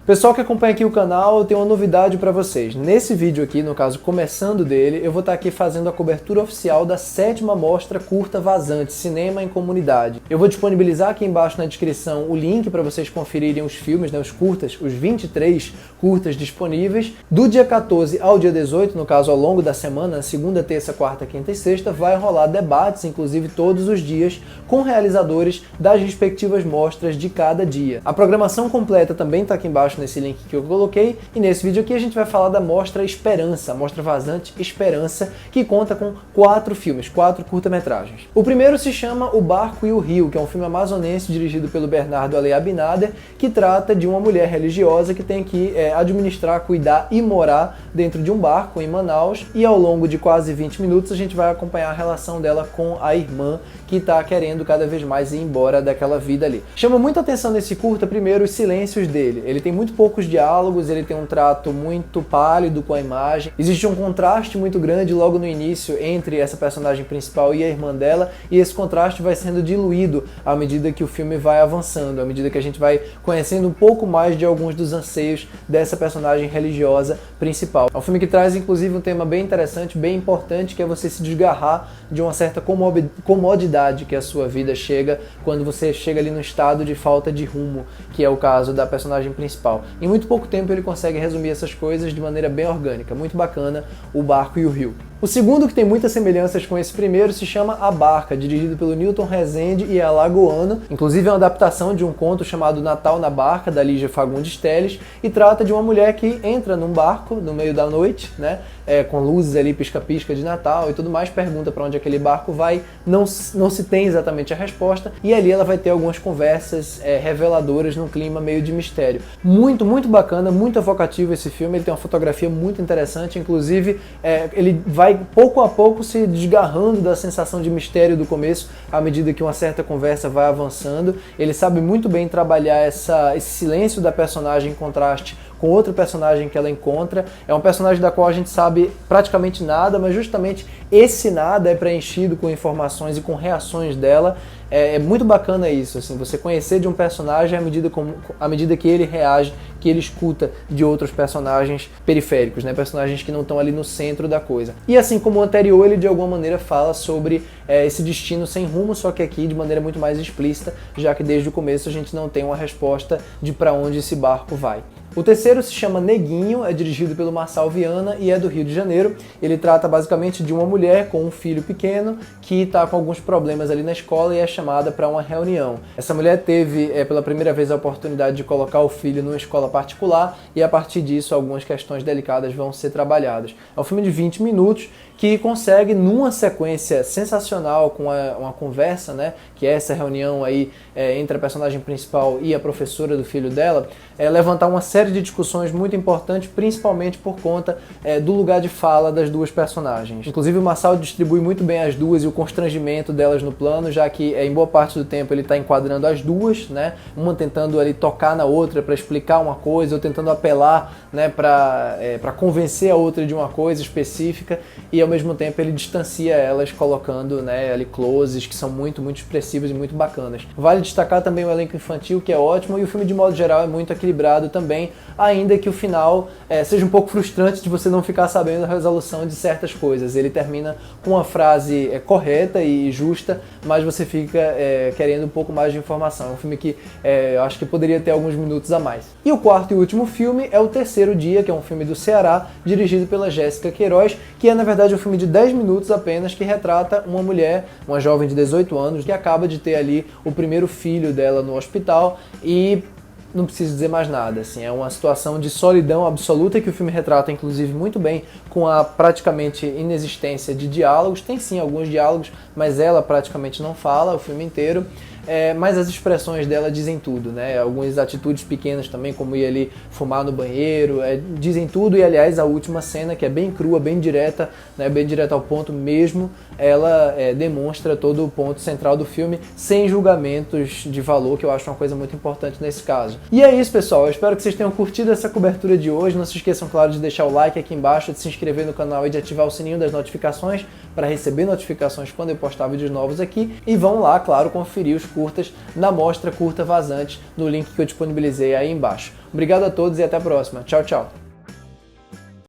Pessoal que acompanha aqui o canal, eu tenho uma novidade para vocês. Nesse vídeo aqui, no caso começando dele, eu vou estar aqui fazendo a cobertura oficial da 7ª Mostra Curta Vazante, Cinema em Comunidade. Eu vou disponibilizar aqui embaixo na descrição o link para vocês conferirem os filmes, os curtas, os 23 curtas disponíveis. Do dia 14 ao dia 18, no caso ao longo da semana, segunda, terça, quarta, quinta e sexta, vai rolar debates, inclusive todos os dias, com realizadores das respectivas mostras de cada dia. A programação completa também está aqui embaixo nesse link que eu coloquei, e nesse vídeo aqui a gente vai falar da Mostra Esperança, a Mostra Vazante Esperança, que conta com 4 filmes, 4 curta-metragens. O primeiro se chama O Barco e o Rio, que é um filme amazonense dirigido pelo Bernardo Ale Abinader, que trata de uma mulher religiosa que tem que administrar, cuidar e morar dentro de um barco em Manaus, e ao longo de quase 20 minutos a gente vai acompanhar a relação dela com a irmã, que está querendo cada vez mais ir embora daquela vida ali. Chama muita atenção nesse curta, primeiro, os silêncios dele. Ele tem muito poucos diálogos, ele tem um trato muito pálido com a imagem. Existe um contraste muito grande logo no início entre essa personagem principal e a irmã dela, e esse contraste vai sendo diluído à medida que o filme vai avançando, à medida que a gente vai conhecendo um pouco mais de alguns dos anseios dessa personagem religiosa principal. É um filme que traz, inclusive, um tema bem interessante, bem importante, que é você se desgarrar de uma certa comodidade que a sua vida chega quando você chega ali no estado de falta de rumo, que é o caso da personagem principal. Em muito pouco tempo ele consegue resumir essas coisas de maneira bem orgânica, muito bacana, O Barco e o Rio. O segundo, que tem muitas semelhanças com esse primeiro, se chama A Barca, dirigido pelo Newton Rezende e é alagoano. Inclusive é uma adaptação de um conto chamado Natal na Barca, da Lígia Fagundes Telles, e trata de uma mulher que entra num barco no meio da noite, com luzes ali, pisca-pisca de Natal e tudo mais, pergunta para onde aquele barco vai, não se tem exatamente a resposta, e ali ela vai ter algumas conversas reveladoras num clima meio de mistério. Muito, muito bacana, muito evocativo esse filme, ele tem uma fotografia muito interessante, inclusive ele vai pouco a pouco se desgarrando da sensação de mistério do começo, à medida que uma certa conversa vai avançando. Ele sabe muito bem trabalhar esse silêncio da personagem em contraste com outro personagem que ela encontra. É um personagem da qual a gente sabe praticamente nada, mas justamente esse nada é preenchido com informações e com reações dela. É muito bacana isso, assim, você conhecer de um personagem à medida que ele reage, que ele escuta de outros personagens periféricos, personagens que não estão ali no centro da coisa. E assim como o anterior, ele de alguma maneira fala sobre esse destino sem rumo, só que aqui de maneira muito mais explícita, já que desde o começo a gente não tem uma resposta de para onde esse barco vai. O terceiro se chama Neguinho, é dirigido pelo Marçal Viana e é do Rio de Janeiro. Ele trata basicamente de uma mulher com um filho pequeno que está com alguns problemas ali na escola e é chamada para uma reunião. Essa mulher teve pela primeira vez a oportunidade de colocar o filho numa escola particular e a partir disso algumas questões delicadas vão ser trabalhadas. É um filme de 20 minutos que consegue, numa sequência sensacional com uma conversa, que é essa reunião aí entre a personagem principal e a professora do filho dela, levantar uma série de discussões muito importantes, principalmente por conta do lugar de fala das duas personagens. Inclusive o Marçal distribui muito bem as duas e o constrangimento delas no plano, já que em boa parte do tempo ele está enquadrando as duas, uma tentando ali tocar na outra para explicar uma coisa, ou tentando apelar para convencer a outra de uma coisa específica, e ao mesmo tempo ele distancia elas colocando ali closes que são muito, muito expressivos e muito bacanas. Vale destacar também o elenco infantil, que é ótimo, e o filme de modo geral é muito equilibrado também, ainda que o final seja um pouco frustrante de você não ficar sabendo a resolução de certas coisas. Ele termina com uma frase correta e justa, mas você fica querendo um pouco mais de informação. É um filme que eu acho que poderia ter alguns minutos a mais. E o quarto e último filme é O Terceiro Dia, que é um filme do Ceará, dirigido pela Jéssica Queiroz, que é na verdade um filme de 10 minutos apenas, que retrata uma mulher, uma jovem de 18 anos, que acaba de ter ali o primeiro filho dela no hospital e não preciso dizer mais nada, assim, é uma situação de solidão absoluta que o filme retrata, inclusive, muito bem, com a praticamente inexistência de diálogos. Tem sim alguns diálogos, mas ela praticamente não fala o filme inteiro. Mas as expressões dela dizem tudo, Algumas atitudes pequenas também, como ir ali fumar no banheiro, dizem tudo. E aliás, a última cena, que é bem crua, bem direta, bem direta ao ponto mesmo, ela demonstra todo o ponto central do filme, sem julgamentos de valor, que eu acho uma coisa muito importante nesse caso. E é isso, pessoal, eu espero que vocês tenham curtido essa cobertura de hoje. Não se esqueçam, claro, de deixar o like aqui embaixo, de se inscrever no canal e de ativar o sininho das notificações para receber notificações quando eu postar vídeos novos aqui. E vão lá, claro, conferir os curtas na mostra Curta Vazante, no link que eu disponibilizei aí embaixo. Obrigado a todos e até a próxima. Tchau, tchau!